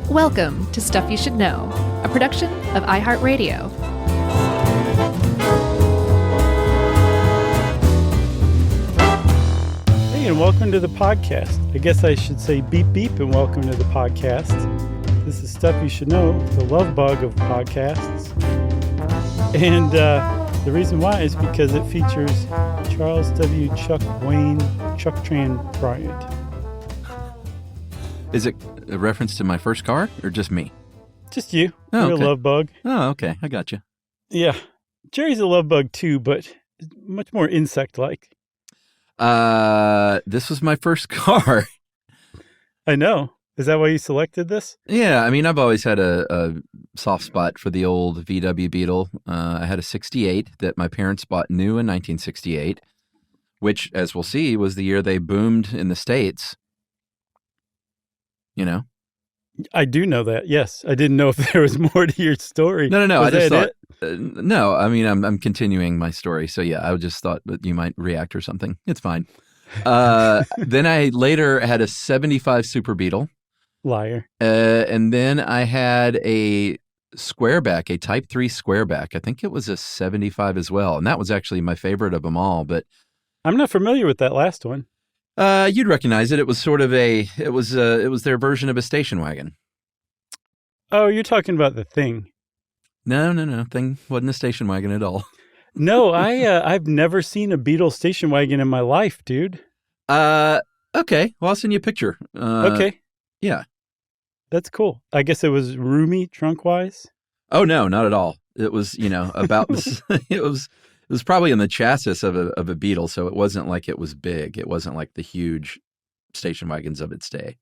Welcome to Stuff You Should Know, a production of iHeartRadio. Hey, and welcome to the podcast. I guess I should say beep beep and welcome to the podcast. This is Stuff You Should Know, the love bug of podcasts. And the reason why is because it features Charles W. Chuck Wayne Chuck Tran Bryant. Is it a reference to my first car or just me? Just you. Oh, You're okay. a love bug. Oh, okay. I got you. Yeah. Jerry's a love bug too, but much more insect-like. This was my first car. I know. Is that why you selected this? Yeah, I mean, I've always had a soft spot for the old VW Beetle. I had a 68 that my parents bought new in 1968, which, as we'll see, was the year they boomed in the States. You know? I do know that, yes. I didn't know if there was more to your story. No. Was I just that thought, no, I mean, I'm continuing my story. So, yeah, I just thought that you might react or something. It's fine. Then I later had a 75 Super Beetle. Liar. And then I had a squareback, a Type 3 squareback. I think it was a 75 as well. And that was actually my favorite of them all. But I'm not familiar with that last one. you'd recognize it. It was sort of it was their version of a station wagon. Oh, you're talking about the Thing. No. Thing wasn't a station wagon at all. No, I've never seen a Beetle station wagon in my life, dude. Okay. Well, I'll send you a picture. Okay. Yeah. That's cool. I guess it was roomy trunk-wise. Oh, no, not at all. It was, about this. It was probably in the chassis of a Beetle, so it wasn't like it was big. It wasn't like the huge station wagons of its day.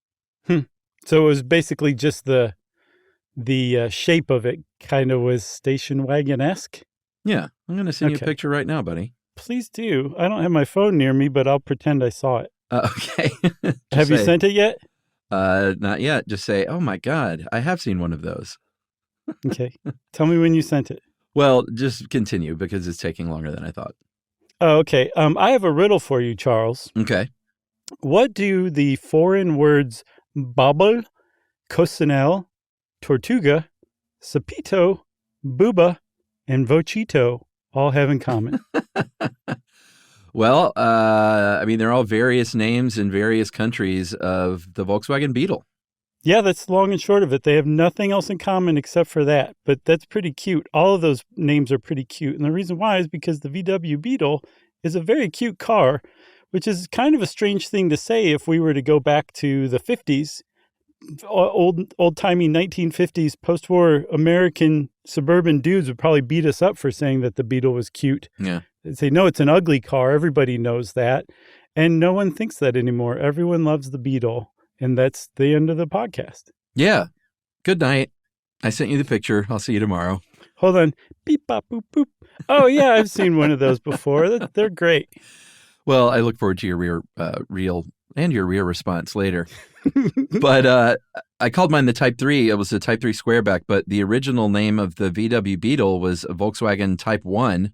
So it was basically just the shape of it kind of was station wagon-esque. Yeah, I'm going to send you a Okay. picture right now, buddy. Please do. I don't have my phone near me, but I'll pretend I saw it. Okay. Have you sent it yet? Not yet. Just say, oh my God, I have seen one of those. Okay. Tell me when you sent it. Well, just continue because it's taking longer than I thought. Oh, okay. I have a riddle for you, Charles. Okay. What do the foreign words bobble, cocinelle, tortuga, sapito, buba, and vochito all have in common? Well, I mean, they're all various names in various countries of the Volkswagen Beetle. Yeah, that's long and short of it. They have nothing else in common except for that. But that's pretty cute. All of those names are pretty cute. And the reason why is because the VW Beetle is a very cute car, which is kind of a strange thing to say if we were to go back to the 50s. Old-timey 1950s post-war American suburban dudes would probably beat us up for saying that the Beetle was cute. Yeah. They'd say, no, it's an ugly car. Everybody knows that. And no one thinks that anymore. Everyone loves the Beetle. And that's the end of the podcast. Yeah. Good night. I sent you the picture. I'll see you tomorrow. Hold on. Beep, bop, boop, boop. Oh, yeah, I've seen one of those before. They're great. Well, I look forward to your real response later. But I called mine the Type 3. It was a Type 3 squareback, but the original name of the VW Beetle was a Volkswagen Type 1.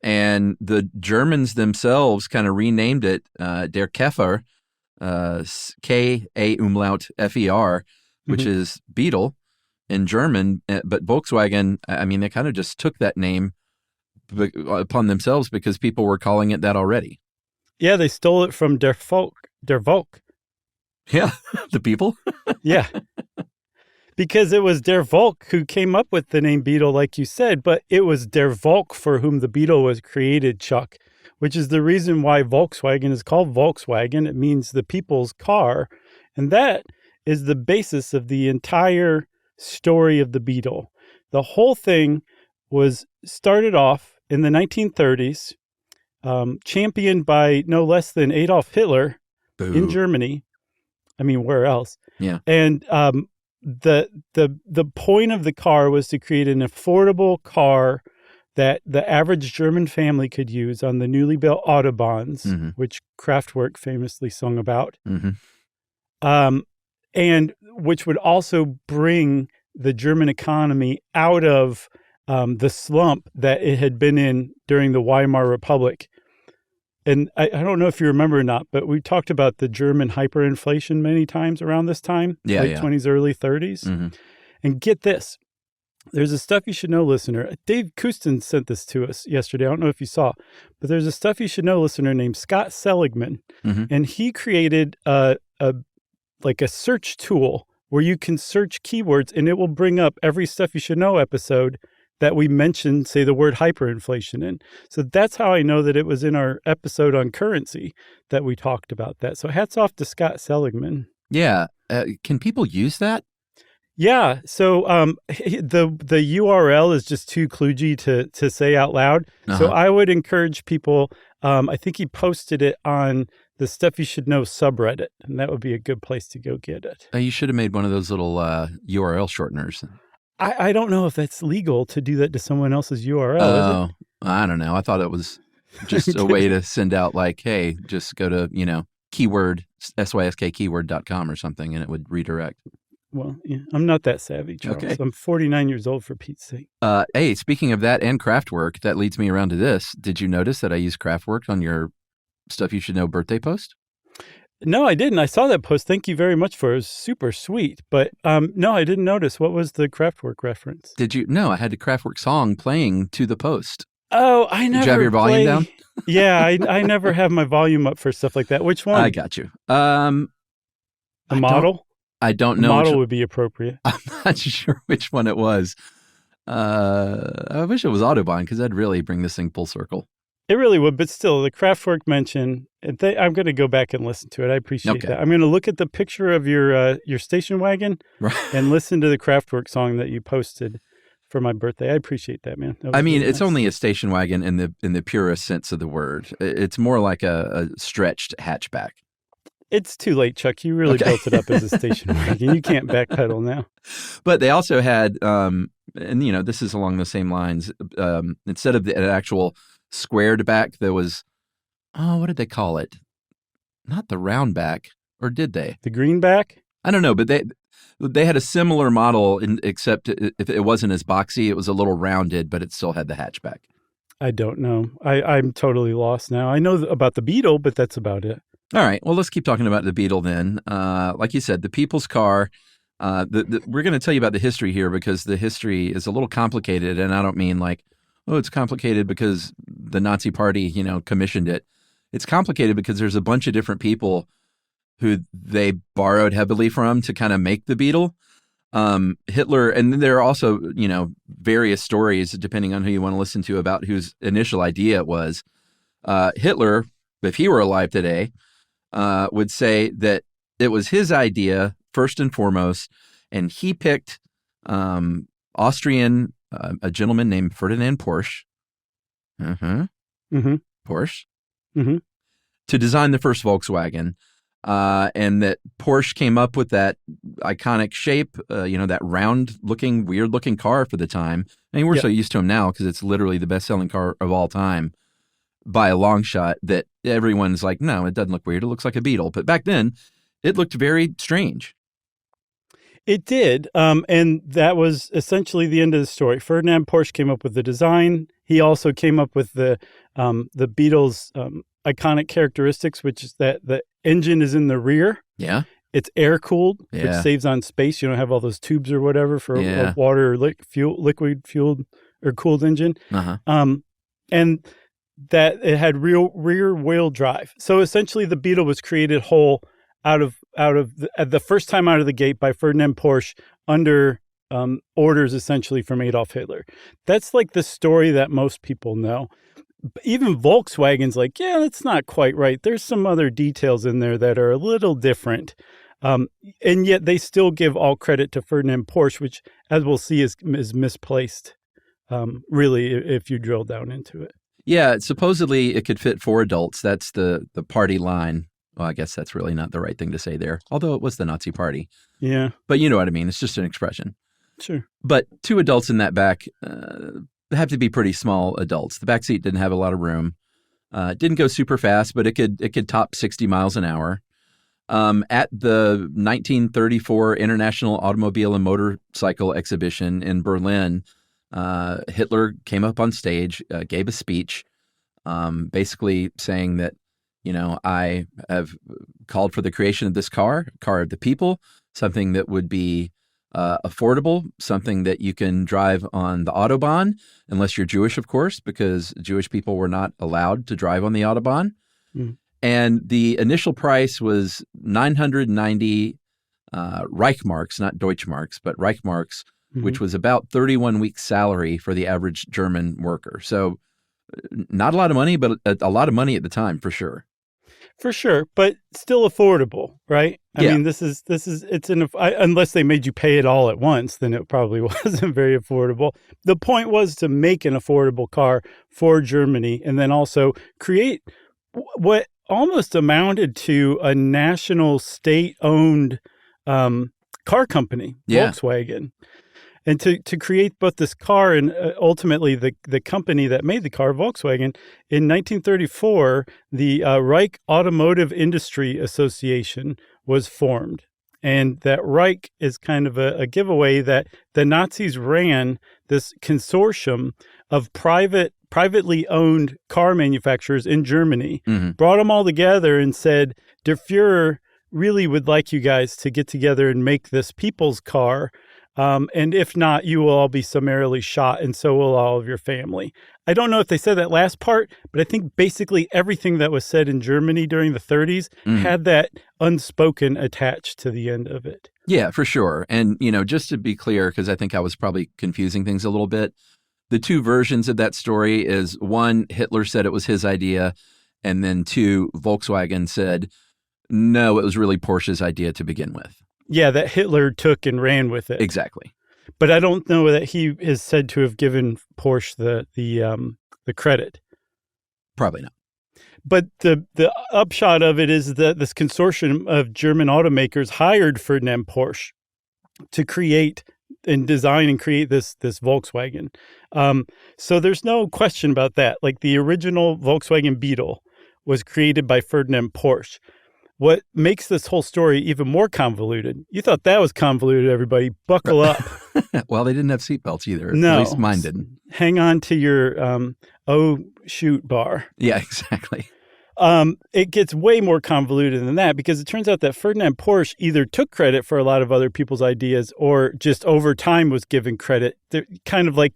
And the Germans themselves kind of renamed it Der Käfer, K-A umlaut F-E-R, which is Beetle in German. But Volkswagen, I mean, they kind of just took that name upon themselves because people were calling it that already. Yeah, they stole it from Der Volk. Yeah, the people. Yeah. Because it was Der Volk who came up with the name Beetle, like you said, but it was Der Volk for whom the Beetle was created, Chuck, which is the reason why Volkswagen is called Volkswagen. It means the people's car. And that is the basis of the entire story of the Beetle. The whole thing was started off in the 1930s, championed by no less than Adolf Hitler in Germany. I mean, where else? Yeah. And the point of the car was to create an affordable car that the average German family could use on the newly built Autobahns, which Kraftwerk famously sung about, and which would also bring the German economy out of the slump that it had been in during the Weimar Republic. And I don't know if you remember or not, but we talked about the German hyperinflation many times around this time, late 20s, early 30s. Mm-hmm. And get this. There's a Stuff You Should Know listener. Dave Kustin sent this to us yesterday. I don't know if you saw, but there's a Stuff You Should Know listener named Scott Seligman. Mm-hmm. And he created a search tool where you can search keywords and it will bring up every Stuff You Should Know episode that we mentioned, say the word hyperinflation in. So that's how I know that it was in our episode on currency that we talked about that. So hats off to Scott Seligman. Yeah. Can people use that? Yeah. So the URL is just too kludgy to say out loud. Uh-huh. So I would encourage people, I think he posted it on the Stuff You Should Know subreddit, and that would be a good place to go get it. You should have made one of those little URL shorteners. I don't know if that's legal to do that to someone else's URL. Oh, I don't know. I thought it was just a way to send out like, hey, just go to, keyword, syskkeyword.com or something, and it would redirect. Well, yeah, I'm not that savvy, Charles. Okay. I'm 49 years old, for Pete's sake. Hey, speaking of that and Kraftwerk, that leads me around to this. Did you notice that I used Kraftwerk on your Stuff You Should Know birthday post? No, I didn't. I saw that post. Thank you very much for it. It was super sweet. But no, I didn't notice. What was the Kraftwerk reference? Did you? No, I had the Kraftwerk song playing to the post. Oh, I never. Did you have your volume down? Yeah, I never have my volume up for stuff like that. Which one? I got you. The model? I don't know. The model would be appropriate. I'm not sure which one it was. I wish it was Autobahn because that'd really bring this thing full circle. It really would, but still, the Kraftwerk mention, I'm going to go back and listen to it. I appreciate that. I'm going to look at the picture of your station wagon and listen to the Kraftwerk song that you posted for my birthday. I appreciate that, man. That was really it's nice. only a station wagon in the purest sense of the word. It's more like a stretched hatchback. It's too late, Chuck. You really built it up as a station wagon. You can't backpedal now. But they also had, and this is along the same lines. Instead of an actual squared back, there was, what did they call it? Not the round back, or did they? The greenback? I don't know, but they had a similar model, except if it wasn't as boxy, it was a little rounded, but it still had the hatchback. I don't know. I'm totally lost now. I know about the Beetle, but that's about it. All right. Well, let's keep talking about the Beetle then. Like you said, the people's car. We're going to tell you about the history here because the history is a little complicated, and I don't mean like, it's complicated because the Nazi Party, commissioned it. It's complicated because there's a bunch of different people who they borrowed heavily from to kind of make the Beetle. Hitler, and then there are also, various stories, depending on who you want to listen to, about whose initial idea it was. Hitler, if he were alive today, would say that it was his idea, first and foremost, and he picked Austrian, a gentleman named Ferdinand Porsche, Porsche, to design the first Volkswagen. And that Porsche came up with that iconic shape, that round-looking, weird-looking car for the time. I mean, we're so used to them now because it's literally the best-selling car of all time by a long shot that everyone's like, no, it doesn't look weird. It looks like a Beetle. But back then, it looked very strange. It did, and that was essentially the end of the story. Ferdinand Porsche came up with the design. He also came up with the Beetle's iconic characteristics, which is that the engine is in the rear. Yeah. It's air-cooled, Yeah. which saves on space. You don't have all those tubes or whatever for a water or liquid-fueled or cooled engine. And that it had rear-wheel drive. So essentially, the Beetle was created whole out of the first time out of the gate by Ferdinand Porsche under orders essentially from Adolf Hitler. That's like the story that most people know. Even Volkswagen's like, yeah, that's not quite right. There's some other details in there that are a little different. And yet they still give all credit to Ferdinand Porsche, which, as we'll see, is misplaced, really, if you drill down into it. Yeah, supposedly it could fit 4 adults. That's the party line. Well, I guess that's really not the right thing to say there, although it was the Nazi Party. Yeah. But you know what I mean. It's just an expression. Sure. But 2 adults in that back have to be pretty small adults. The back seat didn't have a lot of room. It didn't go super fast, but it could top 60 miles an hour. At the 1934 International Automobile and Motorcycle Exhibition in Berlin, Hitler came up on stage, gave a speech, basically saying that, I have called for the creation of this car of the people, something that would be affordable, something that you can drive on the Autobahn, unless you're Jewish, of course, because Jewish people were not allowed to drive on the Autobahn. Mm. And the initial price was 990 Reichmarks, not Deutschmarks, but Reichmarks, which was about 31 weeks' salary for the average German worker. So not a lot of money, but a lot of money at the time, for sure. For sure, but still affordable, right? I mean, unless they made you pay it all at once, then it probably wasn't very affordable. The point was to make an affordable car for Germany and then also create what almost amounted to a national state-owned car company, Volkswagen. And to create both this car and ultimately the company that made the car, Volkswagen, in 1934, the Reich Automotive Industry Association was formed. And that Reich is kind of a giveaway that the Nazis ran this consortium of privately owned car manufacturers in Germany, brought them all together and said, Der Fuhrer really would like you guys to get together and make this people's car. And if not, you will all be summarily shot, and so will all of your family. I don't know if they said that last part, but I think basically everything that was said in Germany during the 30s had that unspoken attached to the end of it. Yeah, for sure. And, just to be clear, because I think I was probably confusing things a little bit, the two versions of that story is, one, Hitler said it was his idea, and then two, Volkswagen said, no, it was really Porsche's idea to begin with. Yeah, that Hitler took and ran with it. Exactly. But I don't know that he is said to have given Porsche the credit. Probably not. But the upshot of it is that this consortium of German automakers hired Ferdinand Porsche to create and design and create this Volkswagen. So there's no question about that. Like the original Volkswagen Beetle was created by Ferdinand Porsche. What makes this whole story even more convoluted, you thought that was convoluted, everybody. Buckle up. Well, they didn't have seatbelts either. No. At least mine didn't. Hang on to your oh, shoot bar. Yeah, exactly. It gets way more convoluted than that because it turns out that Ferdinand Porsche either took credit for a lot of other people's ideas or just over time was given credit. They're kind of like,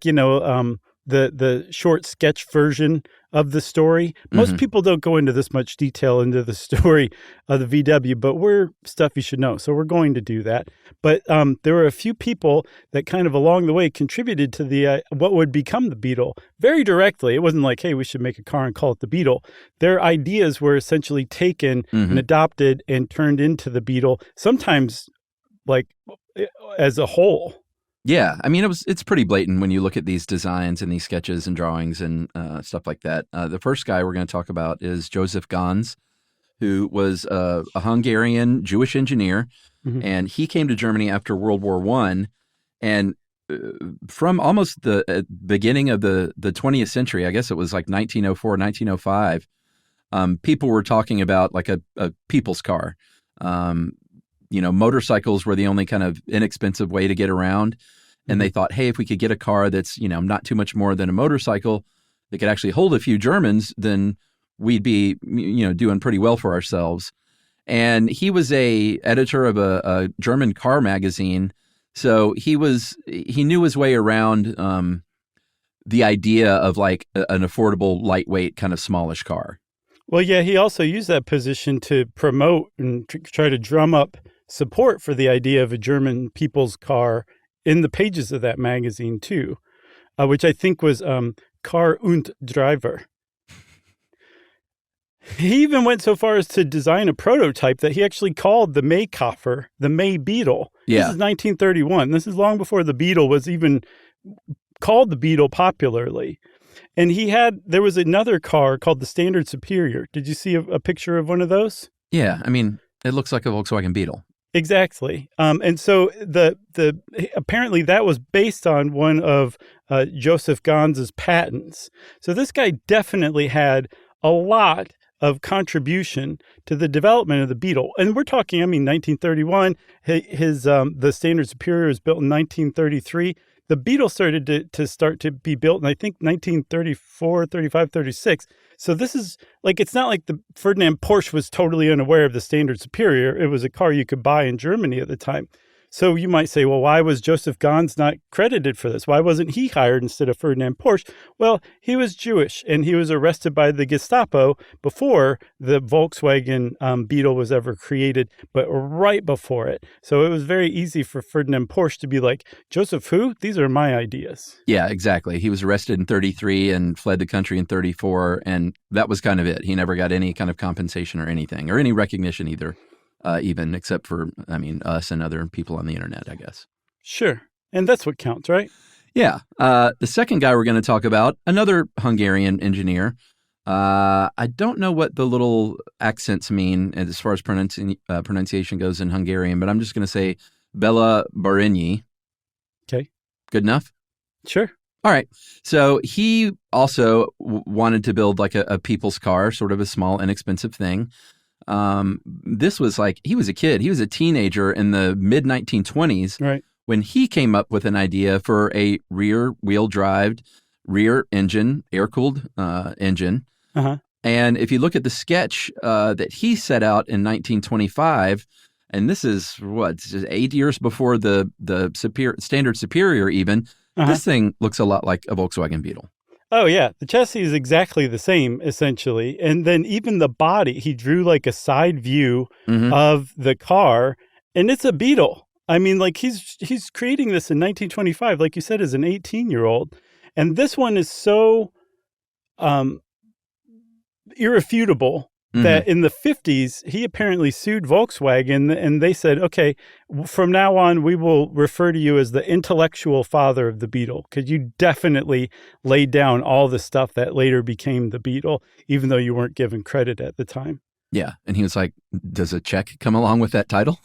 the short sketch version of the story. Most people don't go into this much detail into the story of the VW, but we're stuff you should know. So we're going to do that. But there were a few people that kind of along the way contributed to the what would become the Beetle very directly. It wasn't like, hey, we should make a car and call it the Beetle. Their ideas were essentially taken and adopted and turned into the Beetle, sometimes like as a whole. Yeah, I mean, it's pretty blatant when you look at these designs and these sketches and drawings and stuff like that. The first guy we're going to talk about is Joseph Ganz, who was a Hungarian Jewish engineer, and he came to Germany after World War I. And from almost the beginning of the 20th century, I guess it was like 1904, 1905, people were talking about like a people's car. Motorcycles were the only kind of inexpensive way to get around. And they thought, hey, if we could get a car that's, not too much more than a motorcycle that could actually hold a few Germans, then we'd be, doing pretty well for ourselves. And he was a editor of a German car magazine. So he knew his way around the idea of like an affordable, lightweight, kind of smallish car. Well, yeah, he also used that position to promote and try to drum up support for the idea of a German people's car in the pages of that magazine, too, which I think was Car und Driver. He even went so far as to design a prototype that he actually called the Maykoffer, the May Beetle. Yeah. This is 1931. This is long before the Beetle was even called the Beetle popularly. And there was another car called the Standard Superior. Did you see a picture of one of those? Yeah, I mean, it looks like a Volkswagen Beetle. Exactly. And so apparently that was based on one of Joseph Ganz's patents. So this guy definitely had a lot of contribution to the development of the Beetle. And we're talking, 1931, the Standard Superior was built in 1933. The Beetle started to be built in, I think, 1934, 35, 36. So this is like, it's not like the Ferdinand Porsche was totally unaware of the Standard Superior. It was a car you could buy in Germany at the time. So you might say, well, why was Joseph Gans not credited for this? Why wasn't he hired instead of Ferdinand Porsche? Well, he was Jewish, and he was arrested by the Gestapo before the Volkswagen Beetle was ever created, but right before it. So it was very easy for Ferdinand Porsche to be like, Joseph who? These are my ideas. Yeah, exactly. He was arrested in 33 and fled the country in 34, and that was kind of it. He never got any kind of compensation or anything, or any recognition either. Even except for, us and other people on the internet, I guess. Sure. And that's what counts, right? Yeah. The second guy we're going to talk about, another Hungarian engineer. I don't know what the little accents mean as far as pronunciation goes in Hungarian, but I'm just going to say Bela Barinyi. Okay. Good enough? Sure. All right. So he also wanted to build like a people's car, sort of a small, inexpensive thing. This was like, he was a kid. He was a teenager in the mid 1920s, right, when he came up with an idea for a rear wheel drive, rear engine, air cooled engine. Uh-huh. And if you look at the sketch that he set out in 1925, and this is just 8 years before the Standard Superior even, this thing looks a lot like a Volkswagen Beetle. Oh, yeah. The chassis is exactly the same, essentially. And then even the body, he drew like a side view of the car, and it's a Beetle. I mean, like he's creating this in 1925, like you said, as an 18-year-old. And this one is so irrefutable that in the 50s, he apparently sued Volkswagen, and they said, okay, from now on, we will refer to you as the intellectual father of the Beetle, because you definitely laid down all the stuff that later became the Beetle, even though you weren't given credit at the time. Yeah. And he was like, does a check come along with that title?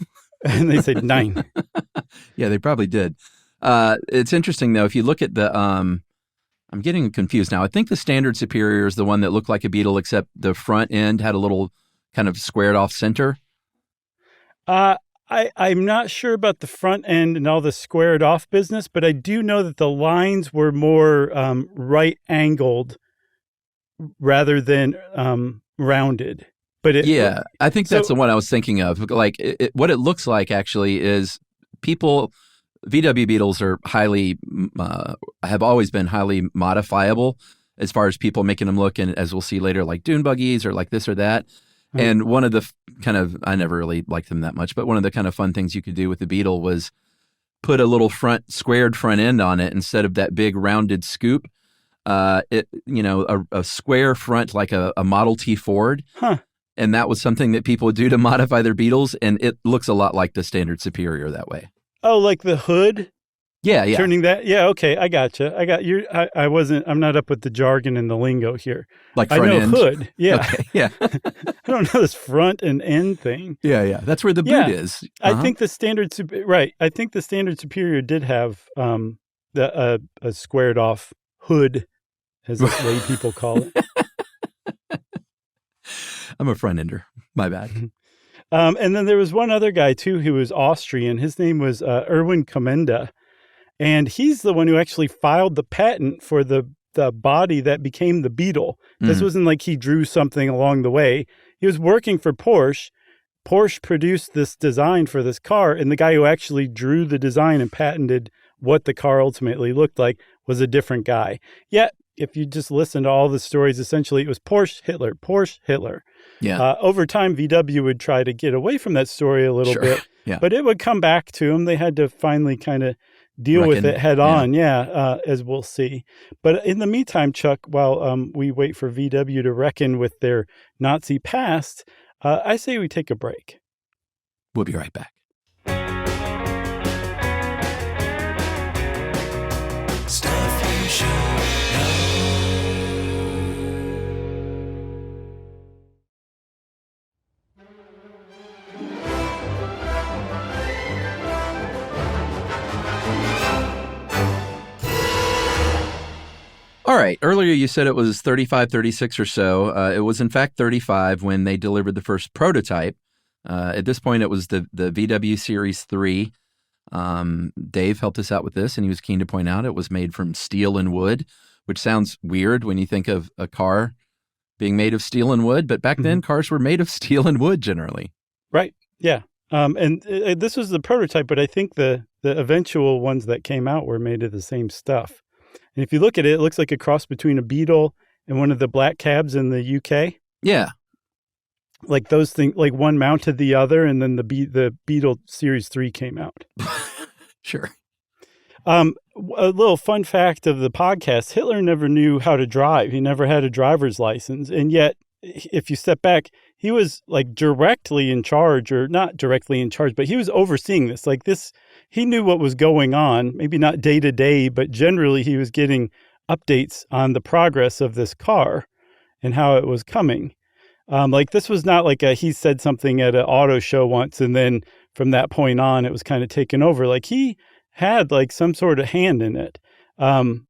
And they said 9. Yeah, they probably did. It's interesting, though, if you look at the I'm getting confused now. I think the Standard Superior is the one that looked like a Beetle, except the front end had a little kind of squared off center. I'm not sure about the front end and all the squared off business, but I do know that the lines were more right angled rather than rounded. But I think that's the one I was thinking of. Like what it looks like actually is VW Beetles are have always been highly modifiable as far as people making them look, and as we'll see later, like dune buggies or like this or that. Mm-hmm. And one of the I never really liked them that much, but one of the kind of fun things you could do with the Beetle was put a little squared front end on it instead of that big rounded scoop. A square front like a Model T Ford. Huh. And that was something that people would do to modify their Beetles, and it looks a lot like the Standard Superior that way. Oh, like the hood? Yeah. Turning that? Yeah, okay, I gotcha. I'm not up with the jargon and the lingo here. Like front end? I know hood, yeah. Okay, yeah. I don't know this front and end thing. Yeah. That's where the boot is. I think the Standard Superior did have a squared off hood, as the way people call it. I'm a front ender. My bad. And then there was one other guy, too, who was Austrian. His name was Erwin Komenda. And he's the one who actually filed the patent for the body that became the Beetle. This wasn't like he drew something along the way. He was working for Porsche. Porsche produced this design for this car, and the guy who actually drew the design and patented what the car ultimately looked like was a different guy. Yet, if you just listen to all the stories, essentially it was Porsche, Hitler. Yeah. Over time, VW would try to get away from that story a little bit, but it would come back to them. They had to finally kind of deal with it head on, as we'll see. But in the meantime, Chuck, while we wait for VW to reckon with their Nazi past, I say we take a break. We'll be right back. Stuff you should know. All right. Earlier you said it was 35, 36 or so. It was in fact 35 when they delivered the first prototype. At this point, it was the VW Series 3. Dave helped us out with this, and he was keen to point out it was made from steel and wood, which sounds weird when you think of a car being made of steel and wood. But back then, cars were made of steel and wood generally. Right. Yeah. And this was the prototype, but I think the eventual ones that came out were made of the same stuff. And if you look at it, it looks like a cross between a Beetle and one of the black cabs in the UK. Yeah. Like those things, like one mounted the other, and then the Beetle Series 3 came out. Sure. A little fun fact of the podcast, Hitler never knew how to drive. He never had a driver's license. And yet, if you step back, he was like directly in charge, or not directly in charge, but he was overseeing this. Like this, he knew what was going on, maybe not day to day, but generally he was getting updates on the progress of this car and how it was coming. Like this was not like he said something at an auto show once, and then from that point on, it was kind of taken over. Like he had like some sort of hand in it,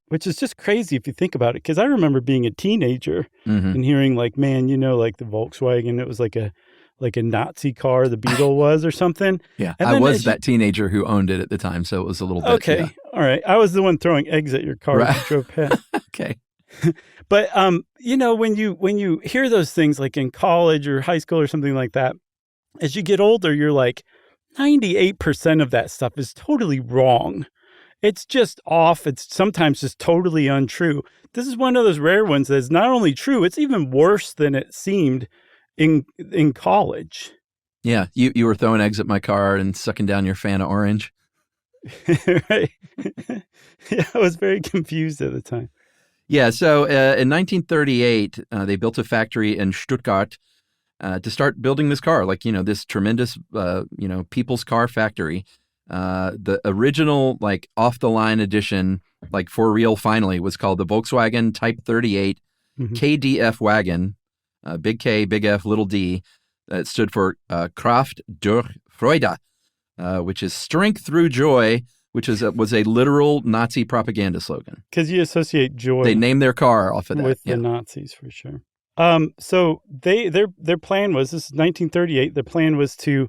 which is just crazy if you think about it. Because I remember being a teenager and hearing like, man, like the Volkswagen, it was like a Nazi car, the Beetle was, or something. Yeah, and I was that teenager who owned it at the time, so it was a little bit. Okay, yeah. All right. I was the one throwing eggs at your car as you drove past. Okay. But when you hear those things like in college or high school or something like that, as you get older, you're like 98% of that stuff is totally wrong. It's just off. It's sometimes just totally untrue. This is one of those rare ones that's not only true, it's even worse than it seemed in college. Yeah, you were throwing eggs at my car and sucking down your Fanta orange. Right. Yeah, I was very confused at the time. Yeah, so in 1938, they built a factory in Stuttgart to start building this car, like, this tremendous, people's car factory. The original, like, off-the-line edition, like, for real finally, was called the Volkswagen Type 38 KDF wagon, big K, big F, little d. It stood for Kraft durch Freude, which is strength through joy, which was a literal Nazi propaganda slogan. Because you associate joy. They named their car off of that. With the Nazis, for sure. So their plan was, this is 1938, the plan was to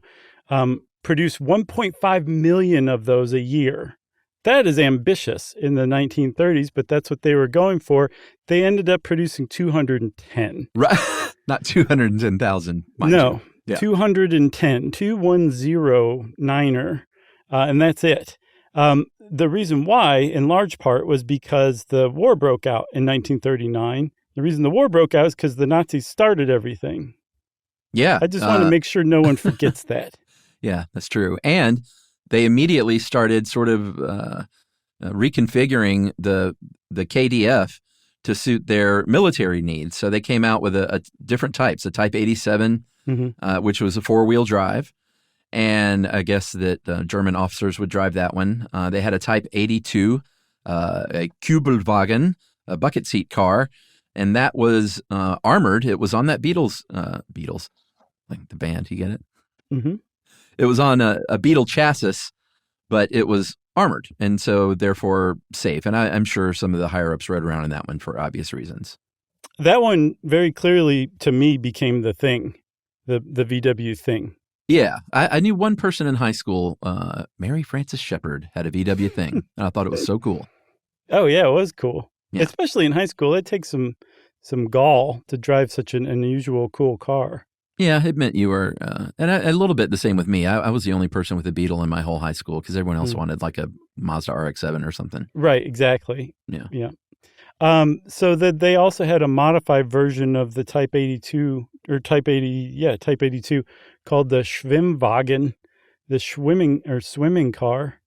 produce 1.5 million of those a year. That is ambitious in the 1930s, but that's what they were going for. They ended up producing 210. Right. Not 210,000. No, yeah. 210, 2109er, and that's it. The reason why, in large part, was because the war broke out in 1939. The reason the war broke out is because the Nazis started everything. Yeah. I just want to make sure no one forgets that. Yeah, that's true. And they immediately started sort of reconfiguring the KDF to suit their military needs. So they came out with a different types, a Type 87, which was a four-wheel drive. And I guess that German officers would drive that one. They had a Type 82, a Kübelwagen, a bucket seat car, and that was armored. It was on that Beatles, like the band, you get it? Mm-hmm. It was on a Beetle chassis, but it was armored, and so therefore safe. And I'm sure some of the higher-ups rode around in that one for obvious reasons. That one very clearly, to me, became the thing, the VW thing. Yeah, I knew one person in high school, Mary Frances Shepard, had a VW thing, and I thought it was so cool. Oh, yeah, it was cool. Yeah. Especially in high school. It takes some gall to drive such an unusual, cool car. Yeah, it meant you were, and a little bit the same with me. I was the only person with a Beetle in my whole high school because everyone else wanted like a Mazda RX-7 or something. Right, exactly. Yeah. So that they also had a modified version of the Type 82 or Type 82 called the Schwimmwagen, the swimming car.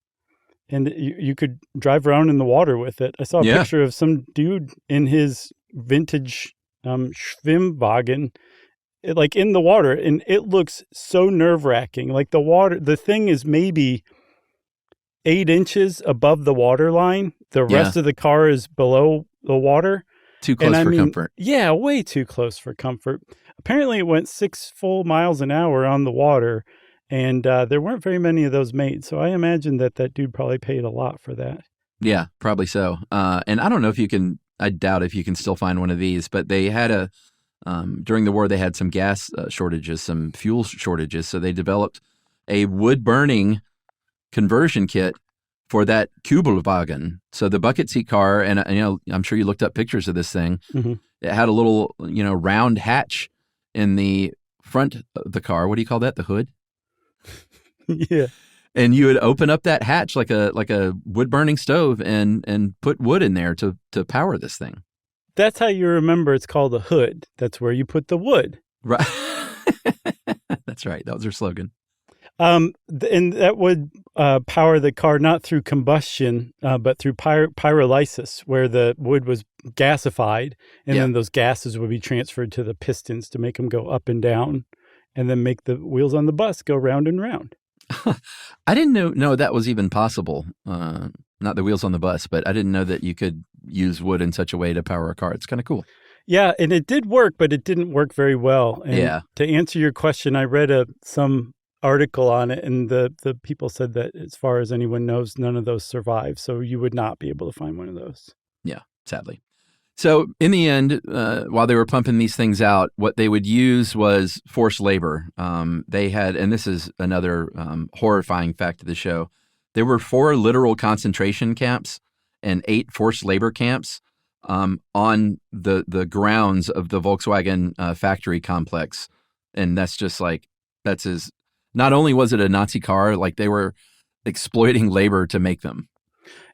And you could drive around in the water with it. I saw a picture of some dude in his vintage Schwimmwagen, like in the water, and it looks so nerve-wracking. Like the thing is maybe 8 inches above the water line. The rest of the car is below the water. Too close for comfort. Yeah, way too close for comfort. Apparently it went 6 full miles an hour on the water, and there weren't very many of those made. So I imagine that dude probably paid a lot for that. Yeah, probably so. And I don't know if you can, I doubt if you can still find one of these, but they had during the war, they had some gas shortages, some fuel shortages. So they developed a wood-burning conversion kit for that Kübelwagen. So the bucket seat car, and I'm sure you looked up pictures of this thing. Mm-hmm. It had a little, round hatch in the front of the car. What do you call that? The hood? Yeah. And you would open up that hatch like a wood burning stove and put wood in there to power this thing. That's how you remember it's called a hood. That's where you put the wood. Right. That's right. That was their slogan. And that would power the car not through combustion, but through pyrolysis, where the wood was gasified, and then those gases would be transferred to the pistons to make them go up and down, and then make the wheels on the bus go round and round. I didn't know that was even possible. Not the wheels on the bus, but I didn't know that you could use wood in such a way to power a car. It's kind of cool. Yeah, and it did work, but it didn't work very well. And to answer your question, I read some article on it, and the people said that as far as anyone knows, none of those survive. So you would not be able to find one of those. Yeah, sadly. So in the end, while they were pumping these things out, what they would use was forced labor. They had, and this is another horrifying fact of the show, there were 4 literal concentration camps and 8 forced labor camps on the grounds of the Volkswagen factory complex. And that's just like, not only was it a Nazi car, like they were exploiting labor to make them.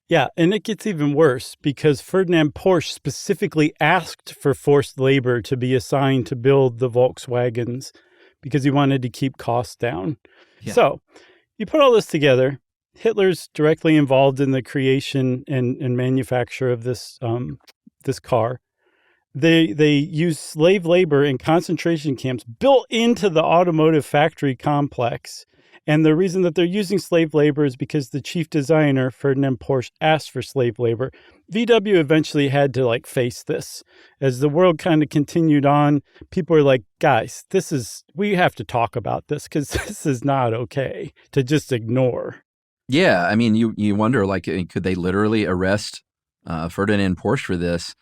Yeah, and it gets even worse because Ferdinand Porsche specifically asked for forced labor to be assigned to build the Volkswagens because he wanted to keep costs down. Yeah. So you put all this together, Hitler's directly involved in the creation and manufacture of this car. They use slave labor in concentration camps built into the automotive factory complex. And the reason that they're using slave labor is because the chief designer, Ferdinand Porsche, asked for slave labor. VW eventually had to face this. As the world kind of continued on, people were like, guys, we have to talk about this because this is not okay to just ignore. Yeah, I mean, you wonder, could they literally arrest Ferdinand Porsche for this?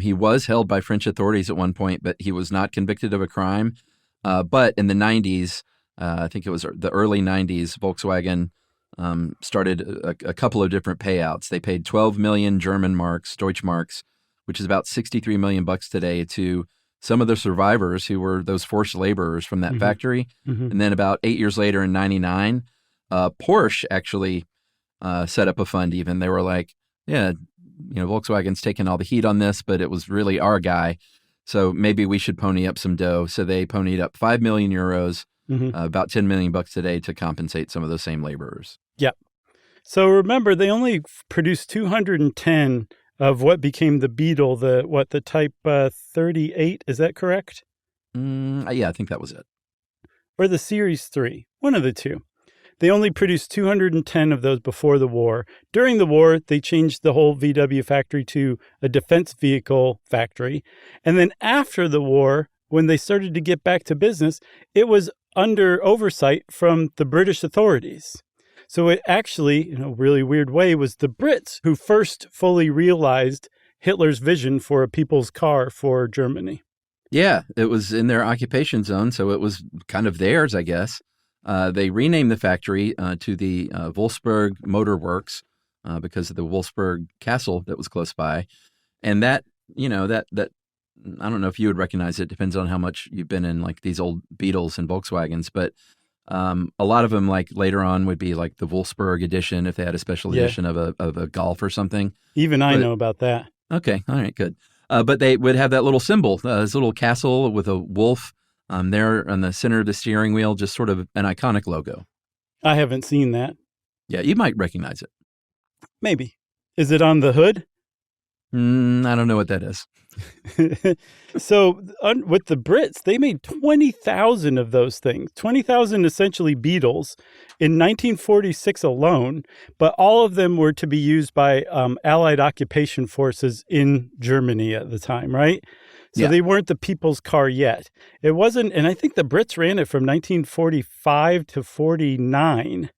He was held by French authorities at one point, but he was not convicted of a crime. But in the 90s, I think it was the early 90s, Volkswagen started a couple of different payouts. They paid 12 million German marks, Deutschmarks, which is about 63 million bucks today, to some of the survivors who were those forced laborers from that factory. Mm-hmm. And then about 8 years later in 99, Porsche actually set up a fund even. They were like, yeah, Volkswagen's taking all the heat on this, but it was really our guy. So maybe we should pony up some dough. So they ponied up 5 million euros, about 10 million bucks today to compensate some of those same laborers. Yeah. So remember, they only produced 210 of what became the Beetle, the Type 38. Is that correct? Yeah, I think that was it. Or the Series 3, one of the two. They only produced 210 of those before the war. During the war, they changed the whole VW factory to a defense vehicle factory. And then after the war, when they started to get back to business, it was under oversight from the British authorities. So it actually, in a really weird way, was the Brits who first fully realized Hitler's vision for a people's car for Germany. Yeah, it was in their occupation zone, so it was kind of theirs, I guess. They renamed the factory to the Wolfsburg Motor Works because of the Wolfsburg Castle that was close by. And that I don't know if you would recognize it. Depends on how much you've been in these old Beetles and Volkswagens. But a lot of them later on would be the Wolfsburg edition if they had a special edition of a Golf or something. Even I know about that. Okay. All right, good. But they would have that little symbol, this little castle with a wolf there on the center of the steering wheel, just sort of an iconic logo. I haven't seen that. Yeah, you might recognize it. Maybe. Is it on the hood? I don't know what that is. So with the Brits, they made 20,000 of those things, 20,000 essentially Beetles in 1946 alone, but all of them were to be used by Allied occupation forces in Germany at the time, right? So they weren't the people's car yet. It wasn't, and I think the Brits ran it from 1945 to 49.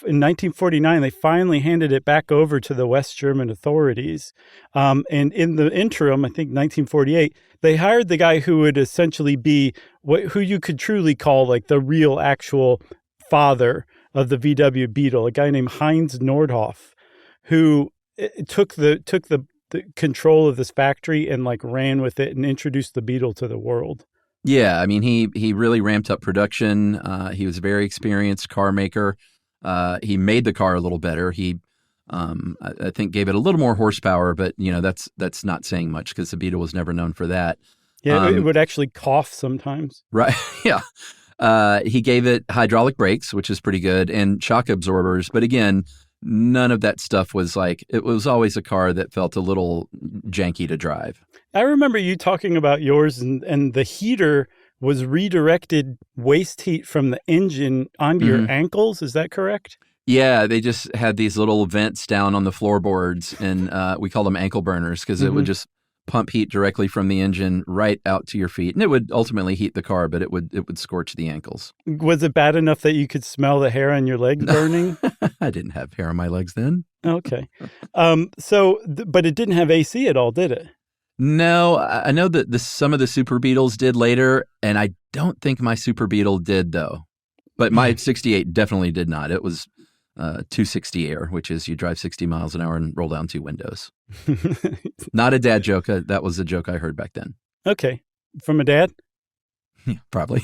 In 1949, they finally handed it back over to the West German authorities. And in the interim, I think 1948, they hired the guy who would essentially be who you could truly call the real actual father of the VW Beetle, a guy named Heinz Nordhoff, who took the control of this factory and like ran with it and introduced the Beetle to the world. Yeah, I mean, he really ramped up production. He was a very experienced car maker. He made the car a little better. He, I think, gave it a little more horsepower, but that's not saying much because the Beetle was never known for that. Yeah, it would actually cough sometimes. Right. Yeah. He gave it hydraulic brakes, which is pretty good, and shock absorbers. But again, none of that stuff was like, it was always a car that felt a little janky to drive. I remember you talking about yours, and the heater was redirected waste heat from the engine onto your ankles. Is that correct? Yeah, they just had these little vents down on the floorboards, and we called them ankle burners because it would just pump heat directly from the engine right out to your feet. And it would ultimately heat the car, but it would scorch the ankles. Was it bad enough that you could smell the hair on your legs burning? I didn't have hair on my legs then. Okay. But it didn't have AC at all, did it? No, I know that some of the Super Beetles did later, and I don't think my Super Beetle did, though. But my 68 definitely did not. It was 260 air, which is you drive 60 miles an hour and roll down two windows. Not a dad joke. That was a joke I heard back then. Okay. From a dad? Yeah, probably.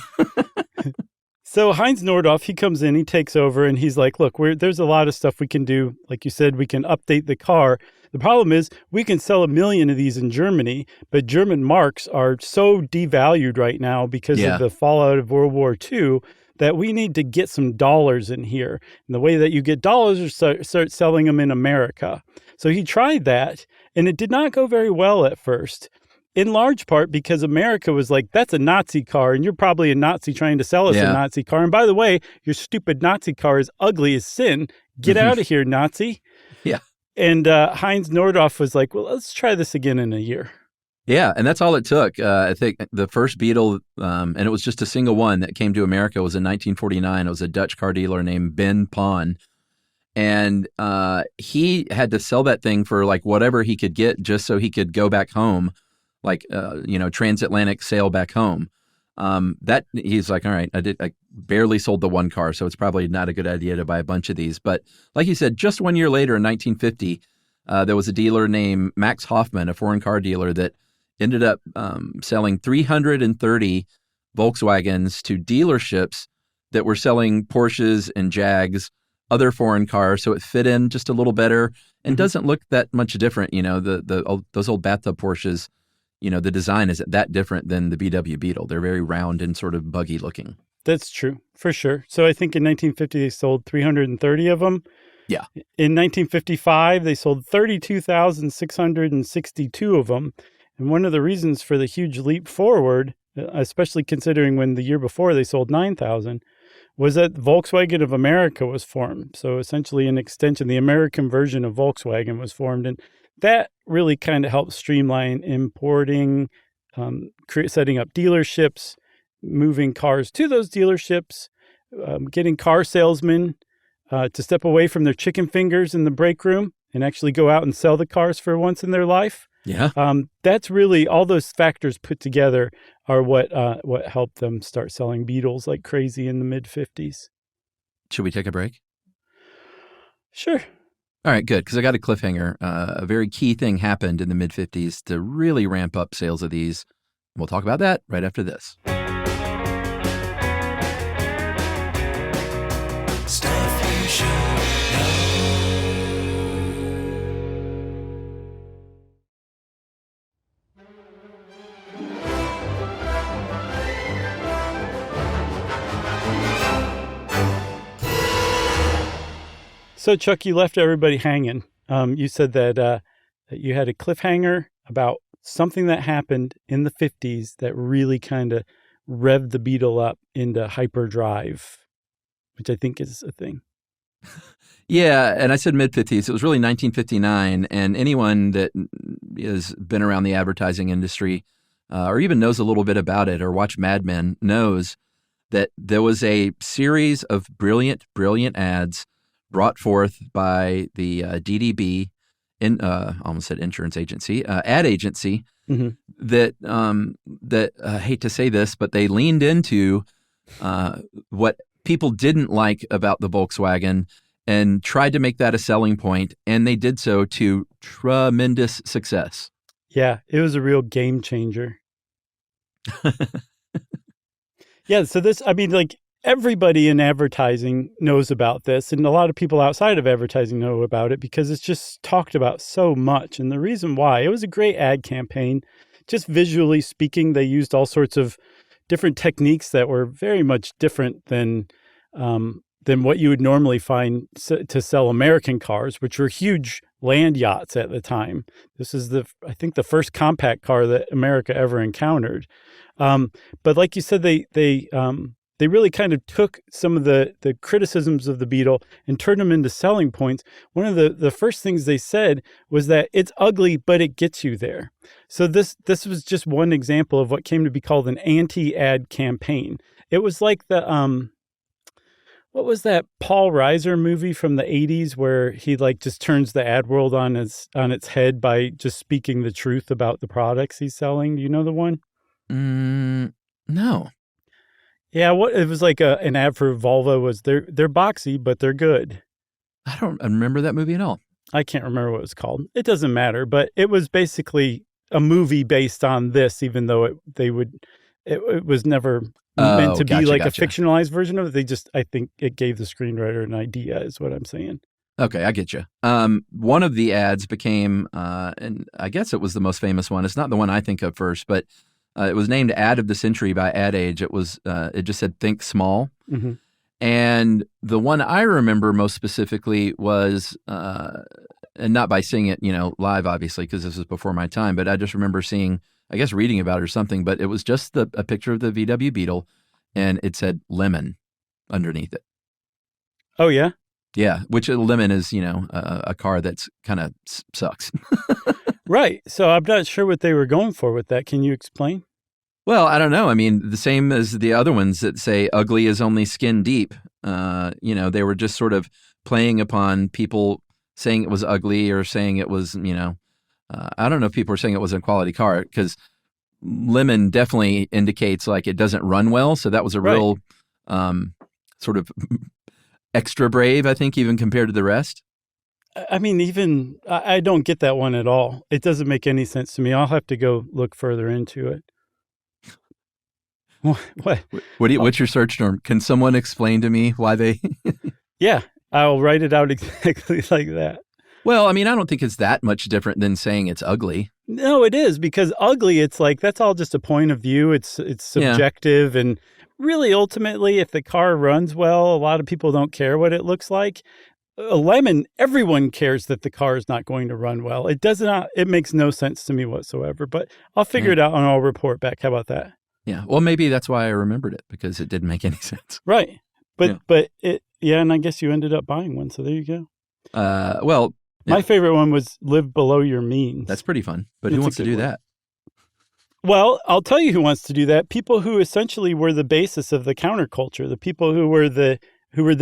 So Heinz Nordhoff, he comes in, he takes over, and he's like, look, there's a lot of stuff we can do. Like you said, we can update the car. The problem is we can sell 1 million of these in Germany, but German marks are so devalued right now because of the fallout of World War II that we need to get some dollars in here. And the way that you get dollars is start selling them in America. So he tried that, and it did not go very well at first. In large part because America was like, that's a Nazi car, and you're probably a Nazi trying to sell us a Nazi car. And by the way, your stupid Nazi car is ugly as sin. Get out of here, Nazi. Yeah. And Heinz Nordhoff was like, well, let's try this again in a year. Yeah, and that's all it took. I think the first Beetle, and it was just a single one that came to America, was in 1949. It was a Dutch car dealer named Ben Pon. And he had to sell that thing for like whatever he could get just so he could go back home. Like, transatlantic sail back home. That he's like, all right, I barely sold the one car, so it's probably not a good idea to buy a bunch of these. But like you said, just 1 year later in 1950, there was a dealer named Max Hoffman, a foreign car dealer, that ended up selling 330 Volkswagens to dealerships that were selling Porsches and Jags, other foreign cars. So it fit in just a little better and doesn't look that much different. Those old bathtub Porsches. The design isn't that different than the VW Beetle. They're very round and sort of buggy looking. That's true, for sure. So I think in 1950, they sold 330 of them. Yeah. In 1955, they sold 32,662 of them. And one of the reasons for the huge leap forward, especially considering when the year before they sold 9,000, was that Volkswagen of America was formed. So essentially an extension, the American version of Volkswagen was formed. And that really kind of helped streamline importing, setting up dealerships, moving cars to those dealerships, getting car salesmen to step away from their chicken fingers in the break room and actually go out and sell the cars for once in their life. Yeah. That's really all those factors put together are what helped them start selling Beetles like crazy in the mid-50s. Should we take a break? Sure. All right, good, because I got a cliffhanger. A very key thing happened in the mid-50s to really ramp up sales of these. We'll talk about that right after this. Stuff you should know. So, Chuck, you left everybody hanging. You said that you had a cliffhanger about something that happened in the 50s that really kind of revved the Beetle up into hyperdrive, which I think is a thing. Yeah, and I said mid-50s. It was really 1959, and anyone that has been around the advertising industry or even knows a little bit about it or watched Mad Men knows that there was a series of brilliant ads brought forth by the DDB, almost said insurance agency, ad agency, that I hate to say this, but they leaned into what people didn't like about the Volkswagen and tried to make that a selling point, and they did so to tremendous success. Yeah, it was a real game changer. Yeah, so this, I mean, like everybody in advertising knows about this, and a lot of people outside of advertising know about it because it's just talked about so much. And the reason why, it was a great ad campaign. Just visually speaking, they used all sorts of different techniques that were very much different than what you would normally find to sell American cars, which were huge land yachts at the time. This is I think the first compact car that America ever encountered. But like you said, they really kind of took some of the criticisms of the Beetle and turned them into selling points. One of the first things they said was that it's ugly, but it gets you there. So this was just one example of what came to be called an anti-ad campaign. It was like the what was that Paul Reiser movie from the 80s where he like just turns the ad world on its head by just speaking the truth about the products he's selling? Do you know the one? No. Yeah, it was like an ad for Volvo was they're boxy, but they're good. I don't remember that movie at all. I can't remember what it was called. It doesn't matter, but it was basically a movie based on this, even though it was never meant to be like a fictionalized version of it. I think it gave the screenwriter an idea, is what I'm saying. Okay, I get you. One of the ads became, and I guess it was the most famous one. It's not the one I think of first, but it was named Ad of the Century by Ad Age. It was, it just said "Think Small," Mm-hmm. and the one I remember most specifically was, and not by seeing it, live, obviously, because this was before my time, but I just remember seeing, I guess, reading about it or something. But it was just a picture of the VW Beetle, and it said "Lemon" underneath it. Oh yeah. Yeah, which a lemon is, a car that's kind of sucks. Right. So I'm not sure what they were going for with that. Can you explain? Well, I don't know. I mean, the same as the other ones that say ugly is only skin deep. They were just sort of playing upon people saying it was ugly or saying it was, I don't know if people were saying it was a quality car because lemon definitely indicates like it doesn't run well. So that was a real sort of extra brave, I think, even compared to the rest. I mean, I don't get that one at all. It doesn't make any sense to me. I'll have to go look further into it. What? What's your search term? Can someone explain to me why they? Yeah, I'll write it out exactly like that. Well, I mean, I don't think it's that much different than saying it's ugly. No, it is, because ugly, it's like, that's all just a point of view. It's subjective. Yeah. And really, ultimately, if the car runs well, a lot of people don't care what it looks like. A lemon, everyone cares that the car is not going to run well. It makes no sense to me whatsoever, but I'll figure it out and I'll report back. How about that? Yeah. Well, maybe that's why I remembered it, because it didn't make any sense. Right. But and I guess you ended up buying one. So there you go. Well, my favorite one was Live Below Your Means. That's pretty fun. But who wants to do that? Well, I'll tell you who wants to do that. People who essentially were the basis of the counterculture, the people who were the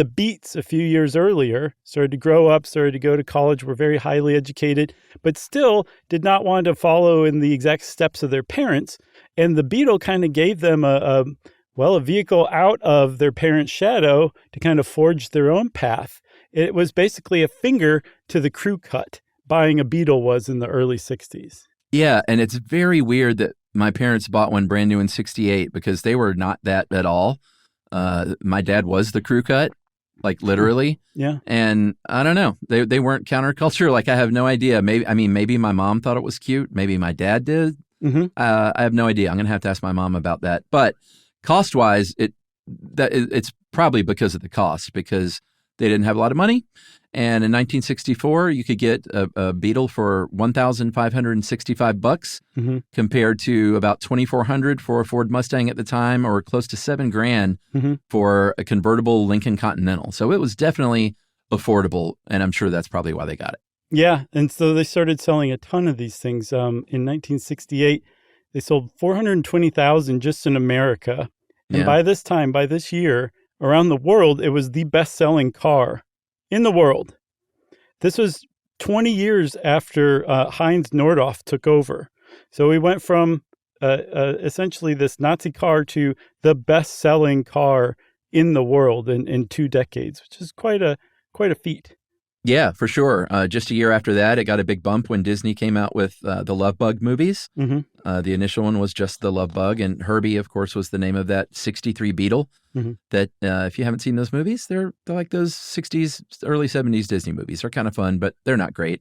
beats a few years earlier, started to grow up, started to go to college, were very highly educated, but still did not want to follow in the exact steps of their parents. And the Beetle kind of gave them a vehicle out of their parents' shadow to kind of forge their own path. It was basically a finger to the crew cut buying a Beetle was in the early 60s. Yeah, and it's very weird that my parents bought one brand new in 68 because they were not that at all. My dad was the crew cut, like literally. Yeah. And I don't know. They weren't counterculture. Like, I have no idea. Maybe my mom thought it was cute. Maybe my dad did. Mm-hmm. I have no idea. I'm going to have to ask my mom about that. But cost-wise, it's probably because of the cost, because they didn't have a lot of money. And in 1964, you could get a Beetle for $1,565 mm-hmm. compared to about $2,400 for a Ford Mustang at the time, or close to $7,000 mm-hmm. for a convertible Lincoln Continental. So it was definitely affordable, and I'm sure that's probably why they got it. Yeah, and so they started selling a ton of these things. In 1968, they sold 420,000 just in America. And by this year, around the world, it was the best-selling car in the world. This was 20 years after Heinz Nordhoff took over. So we went from essentially this Nazi car to the best-selling car in the world in 2 decades, which is quite a feat. Yeah, for sure. Just a year after that, it got a big bump when Disney came out with the Love Bug movies. Mm-hmm. The initial one was just the Love Bug, and Herbie, of course, was the name of that 63 Beetle. Mm-hmm. That if you haven't seen those movies, they're like those 60s, early 70s Disney movies. They're kind of fun, but they're not great.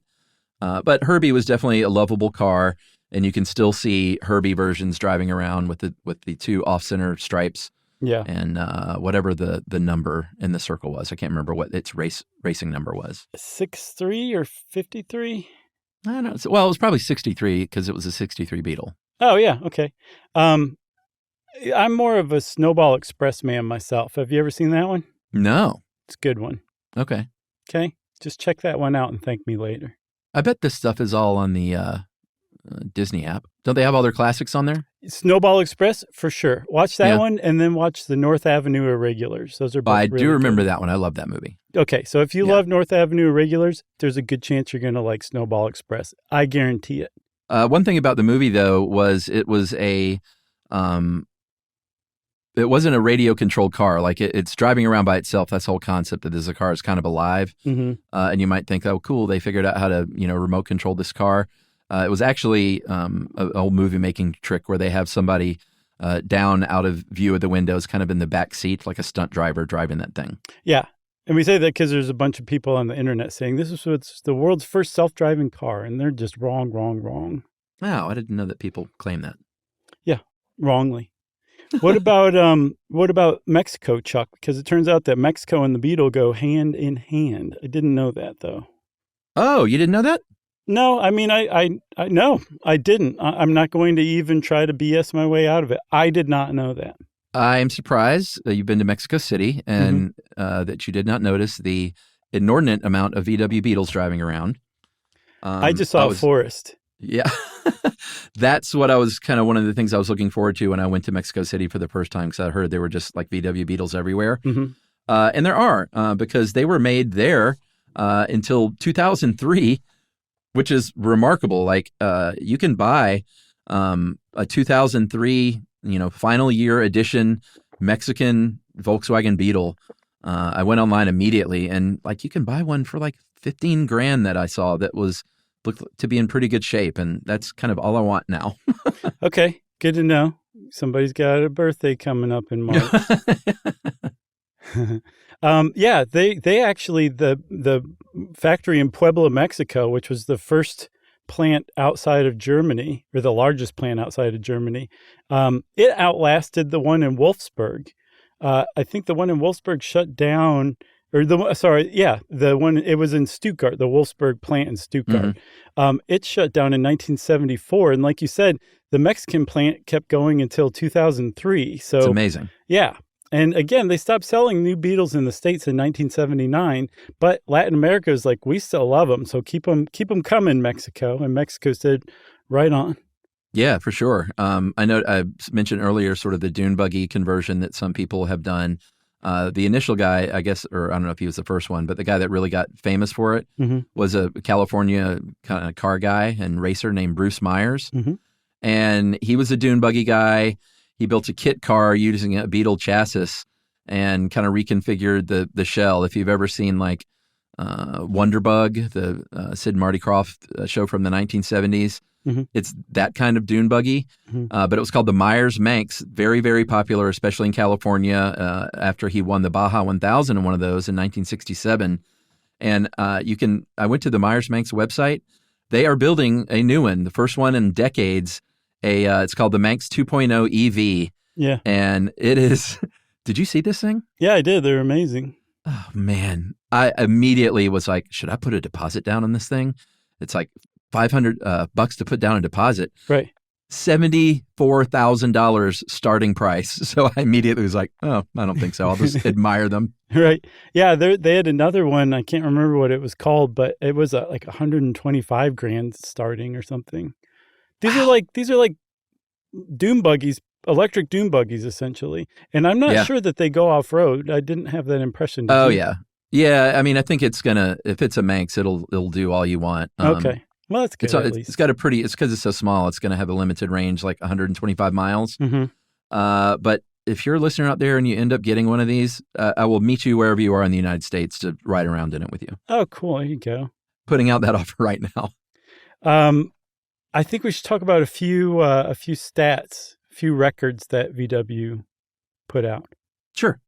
But Herbie was definitely a lovable car, and you can still see Herbie versions driving around with the 2 off-center stripes. Yeah. And whatever the number in the circle was. I can't remember what its racing number was. 63 or 53? I don't know. Well, it was probably 63 because it was a 63 Beetle. Oh, yeah. Okay. I'm more of a Snowball Express man myself. Have you ever seen that one? No. It's a good one. Okay. Okay. Just check that one out and thank me later. I bet this stuff is all on the Disney app. Don't they have all their classics on there? Snowball Express, for sure. Watch that one and then watch the North Avenue Irregulars. Those are both I really do remember good. that one. I love that movie. Okay, so if you love North Avenue Irregulars, there's a good chance you're going to like Snowball Express. I guarantee it. One thing about the movie, though, was it wasn't a radio-controlled car. Like, it's driving around by itself. That's the whole concept, that this car is kind of alive. Mm-hmm. And you might think, oh, cool, they figured out how to, remote control this car. It was actually an old movie-making trick where they have somebody down out of view of the windows, kind of in the back seat, like a stunt driver driving that thing. Yeah. And we say that because there's a bunch of people on the internet saying this is what's the world's first self-driving car, and they're just wrong. Wow, I didn't know that people claim that. Yeah, wrongly. What about Mexico, Chuck? Because it turns out that Mexico and the Beetle go hand in hand. I didn't know that, though. Oh, you didn't know that? No, I mean, no, I didn't. I'm not going to even try to BS my way out of it. I did not know that. I am surprised that you've been to Mexico City and that you did not notice the inordinate amount of VW Beetles driving around. I just saw a forest. Yeah. That's what I was kind of one of the things I was looking forward to when I went to Mexico City for the first time, because I heard there were just like VW Beetles everywhere. Mm-hmm. And there are, because they were made there until 2003, which is remarkable. Like you can buy a 2003, final year edition Mexican Volkswagen Beetle. I went online immediately, and like you can buy one for like $15,000 that I saw that looked to be in pretty good shape, and that's kind of all I want now. Okay, good to know. Somebody's got a birthday coming up in March. Yeah, they actually the factory in Puebla, Mexico, which was the first plant outside of Germany, or the largest plant outside of Germany, it outlasted the one in Wolfsburg. I think the one in Wolfsburg shut down, the one, it was in Stuttgart, the Wolfsburg plant in Stuttgart. Mm-hmm. It shut down in 1974, and like you said, the Mexican plant kept going until 2003. So it's amazing. Yeah. And again, they stopped selling new Beetles in the States in 1979, but Latin America is like, we still love them, so keep them coming, Mexico. And Mexico said, right on. Yeah, for sure. I know I mentioned earlier sort of the dune buggy conversion that some people have done. The initial guy, I guess, or I don't know if he was the first one, but the guy that really got famous for it was a California kind of car guy and racer named Bruce Myers. Mm-hmm. And he was a dune buggy guy. He built a kit car using a Beetle chassis and kind of reconfigured the shell. If you've ever seen like Wonderbug, the Sid and Marty Krofft show from the 1970s, it's that kind of dune buggy. But it was called the Myers-Manx, very, very popular, especially in California, after he won the Baja 1000 in one of those in 1967. And I went to the Myers-Manx website. They are building a new one, the first one in decades. It's called the Manx 2.0 EV. Yeah. And it is, did you see this thing? Yeah, I did. They're amazing. Oh, man. I immediately was like, should I put a deposit down on this thing? It's like $500 to put down a deposit. Right. $74,000 starting price. So I immediately was like, oh, I don't think so. I'll just admire them. Right. Yeah. They had another one. I can't remember what it was called, but it was like $125,000 starting or something. These are like dune buggies, electric dune buggies, essentially. And I'm not sure that they go off road. I didn't have that impression. Oh, yeah. Yeah. I mean, I think it's if it's a Manx, it'll do all you want. Okay. Well, that's good. It's got it's because it's so small, it's going to have a limited range, like 125 miles. Mm-hmm. But if you're a listener out there and you end up getting one of these, I will meet you wherever you are in the United States to ride around in it with you. Oh, cool. There you go. Putting out that offer right now. I think we should talk about a few stats, a few records that VW put out. Sure.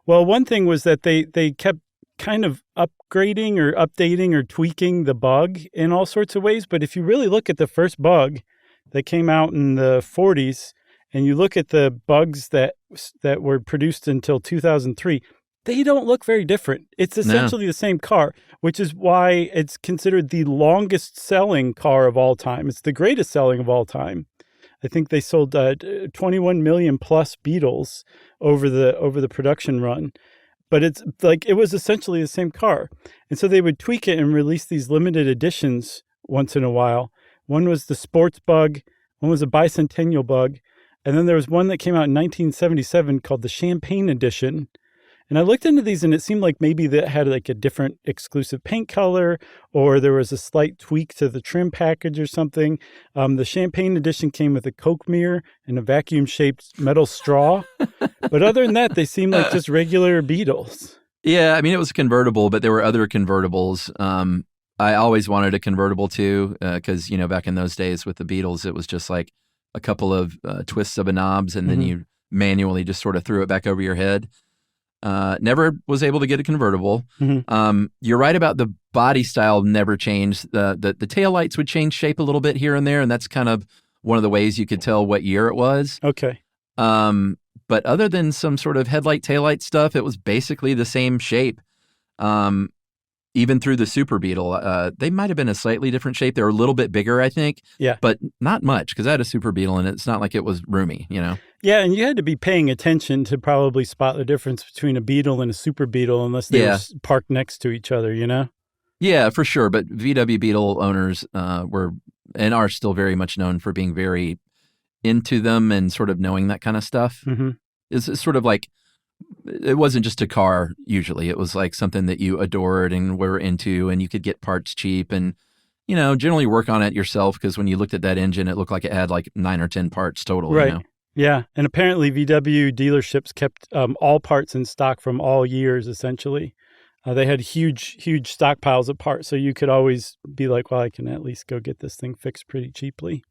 Well, one thing was that they kept kind of upgrading or updating or tweaking the bug in all sorts of ways. But if you really look at the first bug that came out in the 40s, and you look at the bugs that were produced until 2003, they don't look very different. It's essentially the same car, which is why it's considered the longest selling car of all time. It's the greatest selling of all time. I think they sold 21 million plus Beetles over the production run. But it's like it was essentially the same car. And so they would tweak it and release these limited editions once in a while. One was the sports bug, one was a bicentennial bug, and then there was one that came out in 1977 called the Champagne Edition. And I looked into these and it seemed like maybe that had like a different exclusive paint color, or there was a slight tweak to the trim package or something. The Champagne Edition came with a Coke mirror and a vacuum-shaped metal straw. But other than that, they seemed like just regular Beetles. Yeah, I mean, it was a convertible, but there were other convertibles. I always wanted a convertible too, because, back in those days with the Beetles, it was just like a couple of twists of a knobs, and then you manually just sort of threw it back over your head. Never was able to get a convertible. You're right about the body style never changed. The taillights would change shape a little bit here and there, and that's kind of one of the ways you could tell what year it was. Okay. But other than some sort of headlight, taillight stuff, it was basically the same shape. Even through the Super Beetle, they might have been a slightly different shape. They were a little bit bigger, I think. Yeah. But not much, because I had a Super Beetle, and it's not like it was roomy, Yeah, and you had to be paying attention to probably spot the difference between a Beetle and a Super Beetle unless they were parked next to each other, Yeah, for sure. But VW Beetle owners were and are still very much known for being very into them and sort of knowing that kind of stuff. It's sort of like, it wasn't just a car usually. It was like something that you adored and were into, and you could get parts cheap and, generally work on it yourself, because when you looked at that engine, it looked like it had like 9 or 10 parts total. Right. Yeah. And apparently VW dealerships kept all parts in stock from all years, essentially. They had huge stockpiles of parts. So you could always be like, well, I can at least go get this thing fixed pretty cheaply.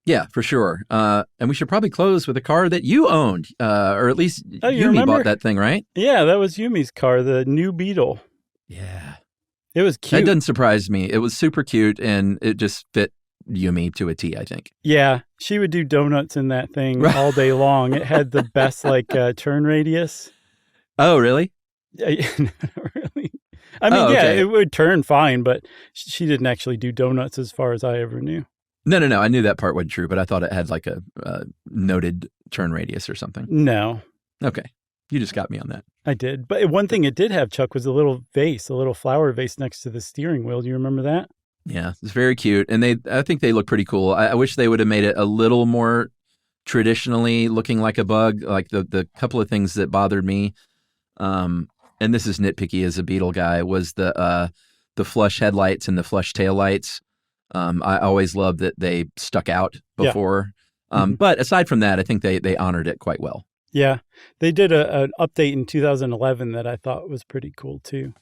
Yeah, for sure. And we should probably close with a car that you owned, or at least Yumi bought that thing, right? Yeah, that was Yumi's car, the new Beetle. Yeah. It was cute. That doesn't surprise me. It was super cute, and it just fit Yumi to a T, I think. Yeah, she would do donuts in that thing all day long. It had the best turn radius. Oh, really? Yeah, not really. I mean, okay. It would turn fine, but she didn't actually do donuts as far as I ever knew. No. I knew that part wasn't true, but I thought it had like a noted turn radius or something. No. Okay. You just got me on that. I did. But one thing it did have, Chuck, was a little flower vase next to the steering wheel. Do you remember that? Yeah, it's very cute. And I think they look pretty cool. I wish they would have made it a little more traditionally looking like a bug, like the couple of things that bothered me. And this is nitpicky as a Beetle guy, was the flush headlights and the flush taillights. I always loved that they stuck out before. Yeah. But aside from that, I think they honored it quite well. Yeah. They did an update in 2011 that I thought was pretty cool, too.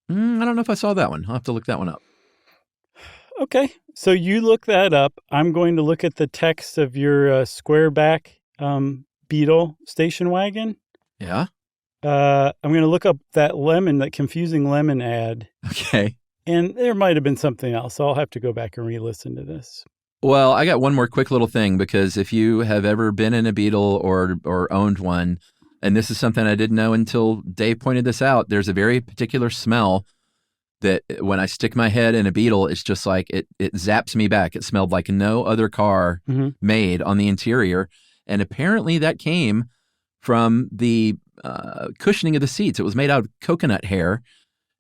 I don't know if I saw that one. I'll have to look that one up. Okay. So you look that up. I'm going to look at the text of your square back Beetle station wagon. Yeah. I'm going to look up that confusing lemon ad. Okay. And there might have been something else. So I'll have to go back and re-listen to this. Well, I got one more quick little thing, because if you have ever been in a Beetle or owned one, and this is something I didn't know until Dave pointed this out, there's a very particular smell that when I stick my head in a Beetle, it's just like it zaps me back. It smelled like no other car made on the interior. And apparently that came from the cushioning of the seats. It was made out of coconut hair.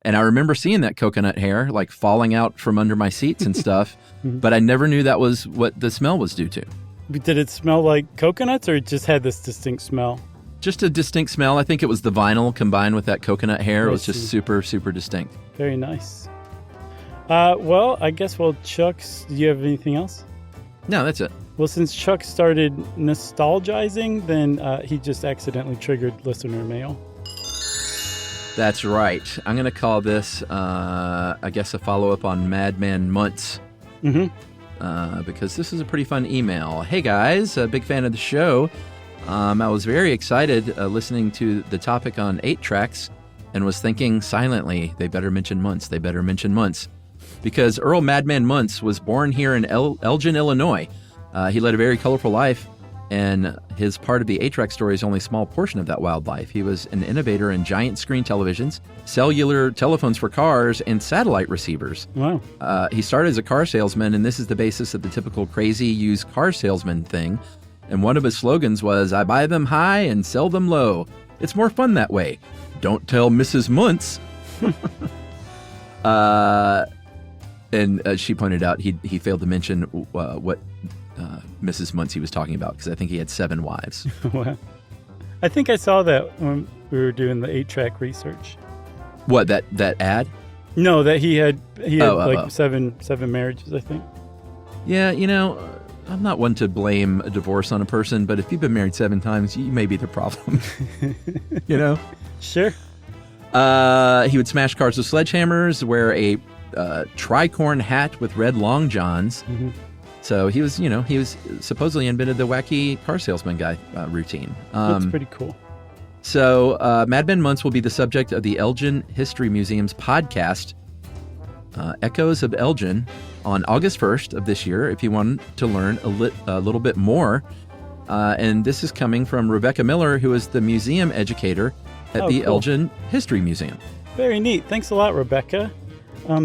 And I remember seeing that coconut hair like falling out from under my seats and stuff, but I never knew that was what the smell was due to. Did it smell like coconuts, or it just had this distinct smell? Just a distinct smell. I think it was the vinyl combined with that coconut hair. It was just super, super distinct. Very nice. Well, I guess, Chuck, do you have anything else? No, that's it. Well, since Chuck started nostalgizing, then he just accidentally triggered listener mail. That's right. I'm going to call this, I guess, a follow-up on Madman Muntz. Mm-hmm. Because this is a pretty fun email. Hey, guys, a big fan of the show. I was very excited listening to the topic on 8-tracks and was thinking silently, they better mention Muntz, they better mention Muntz. Because Earl Madman Muntz was born here in Elgin, Illinois. He led a very colorful life, and his part of the 8-track story is only a small portion of that wild life. He was an innovator in giant screen televisions, cellular telephones for cars, and satellite receivers. Wow. He started as a car salesman, and this is the basis of the typical crazy used car salesman thing. And one of his slogans was, I buy them high and sell them low. It's more fun that way. Don't tell Mrs. Muntz. And she pointed out he failed to mention what Mrs. Muntz he was talking about, because I think he had 7 wives. Wow. I think I saw that when we were doing the 8-track research. What, that ad? No, that he had seven marriages, I think. Yeah, I'm not one to blame a divorce on a person, but if you've been married 7 times, you may be the problem. Sure. He would smash cars with sledgehammers, wear a tricorn hat with red long johns. Mm-hmm. So he was supposedly invented the wacky car salesman guy routine. That's pretty cool. So Madman Muntz will be the subject of the Elgin History Museum's podcast, Echoes of Elgin, on August 1st of this year, if you want to learn a little bit more. And this is coming from Rebecca Miller, who is the museum educator at the cool. Elgin History Museum. Very neat. Thanks a lot, Rebecca.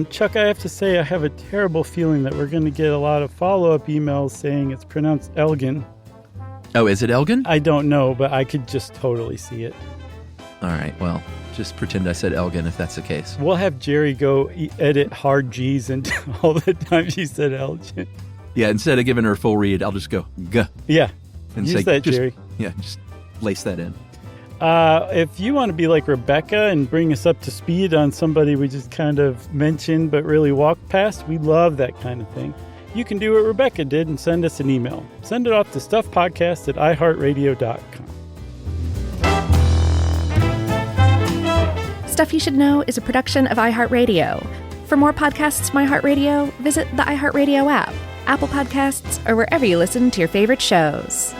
Chuck, I have to say I have a terrible feeling that we're going to get a lot of follow-up emails saying it's pronounced Elgin. Oh, is it Elgin? I don't know, but I could just totally see it. All right, well, just pretend I said Elgin if that's the case. We'll have Jerry go edit hard G's and all the time she said Elgin. Yeah, instead of giving her a full read, I'll just go, G. Yeah, And use that, just, Jerry. Yeah, just lace that in. If you want to be like Rebecca and bring us up to speed on somebody we just kind of mentioned but really walked past, we love that kind of thing. You can do what Rebecca did and send us an email. Send it off to stuffpodcast@iheartradio.com. Stuff You Should Know is a production of iHeartRadio. For more podcasts from iHeartRadio, visit the iHeartRadio app, Apple Podcasts, or wherever you listen to your favorite shows.